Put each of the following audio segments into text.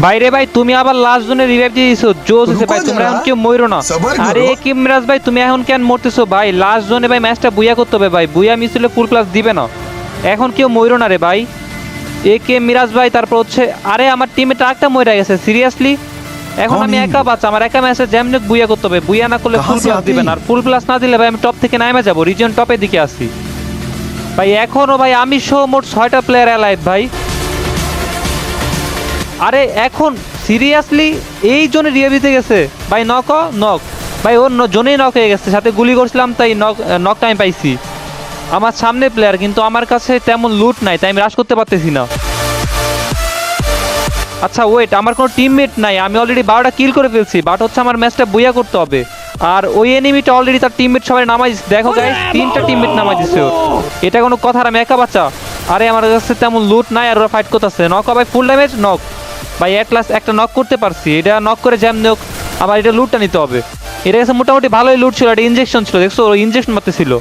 ভাইরে ভাই তুমি আবার লাস্ট জোনে রিভাইভ দিয়ে দিছো, জোস হইছে ভাই। তোমরা এখন কেউ মইরো না। আরে কিমরাজ ভাই তুমি এখন কেন মরতেছো ভাই? লাস্ট জোনে ভাই ম্যাচটা বুইয়া করতে হবে ভাই, বুইয়া মিস হলে ফুল প্লাস দিবে না। এখন কেউ মইরো না রে ভাই। এ কে মিরাজ ভাই, তারপর হচ্ছে আরে আমার টিমে ট্রাকটা মইরা গেছে সিরিয়াসলি। এখন আমি একা বাচ্চা, আমার একা ম্যাচে যেমন বুইয়া করতে হবে, বুইয়া না করলে ফুল প্লাস দিবে না। আর ফুল প্লাস না দিলে ভাই আমি টপ থেকে নামে যাবো, রিজন টপের দিকে আসি ভাই। এখনো ভাই আমি সহ মোট 6টা প্লেয়ার অ্যালাইভ ভাই। আরে এখন সিরিয়াসলি এই জন্য রিয়ে দিতে গেছে ভাই। নক নক ভাই, ওর জন্যই নক হয়ে গেছে, সাথে গুলি করছিলাম তাই নকটা আমি পাইছি। আমার সামনে প্লেয়ার, কিন্তু আমার কাছে তেমন লুট নাই তাই আমি রাশ করতে পারতেছি না। আচ্ছা ওয়েট, আমার কোনো টিমমেট নাই, আমি অলরেডি 12টা কিল করে ফেলছি, বাট হচ্ছে আমার ম্যাচটা বুইয়া করতে হবে। আর ওই এনিমিটা অলরেডি তার টিমমেট সবাই নামাই দিচ্ছে, দেখো গাইস 3টা টিমমেট নামাই দিচ্ছে ওর। এটা কোনো কথা? আমি একা বাচ্চা। আরে আমার কাছে তেমন লুট নাই আর ওরা ফাইট করতেছে। নক ভাই, ফুল ড্যামেজ নক ভাই। এট লাস্ট একটা নক করতে পারছি, এটা নক করে জ্যাম হোক। আবার এটা লুটটা নিতে হবে। এটা কাছে মোটামুটি ভালোই লুট ছিল, এটা ইনজেকশন ছিল, দেখছো ও ইনজেকশন মারতেছিল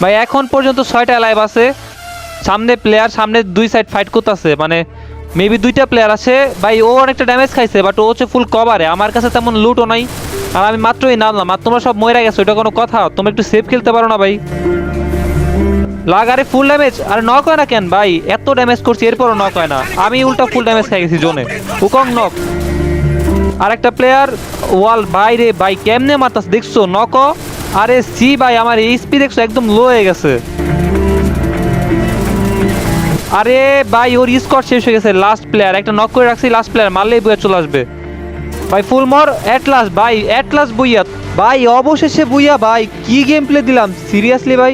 ভাই। এখন পর্যন্ত 6টা লাইভ আছে। সামনে প্লেয়ার, সামনে দুই সাইড ফাইট করতেছে, মানে মেবি 2টা প্লেয়ার আছে ভাই। ও অনেকটা ড্যামেজ খাইছে, বাট ও হচ্ছে ফুল কভারে। আমার কাছে তেমন লুটও নাই, আর আমি মাত্রই নামলাম আর তোমরা সব মরে গেছো, এটা কোনো কথা? তোমরা একটু সেফ খেলতে পারো না ভাই? লাগারে ফুল ড্যামেজ, আর নক হয় না কেন ভাই? এত ড্যামেজ করছি এরপরও নক হয় না। আমি উল্টা ফুল ড্যামেজ খাই গেছি জোনে। উকং নক। আরেকটা প্লেয়ার ওয়াল ভাই রে ভাই, কেমনে মারতাস দেখছো? নক। আরে সি ভাই, আমার এইচপি দেখছো একদম লো হয়ে গেছে। আরে ভাই ওর স্কোয়াড শেষ হয়ে গেছে। লাস্ট প্লেয়ার একটা নক করে রাখছি, লাস্ট প্লেয়ার মারলেই বুয়া চলে আসবে ভাই। ফুল মর এট লাস্ট ভাই, এট লাস্ট বুইয়া ভাই, অবশেষে বুইয়া ভাই। কি গেম প্লে দিলাম সিরিয়াসলি ভাই।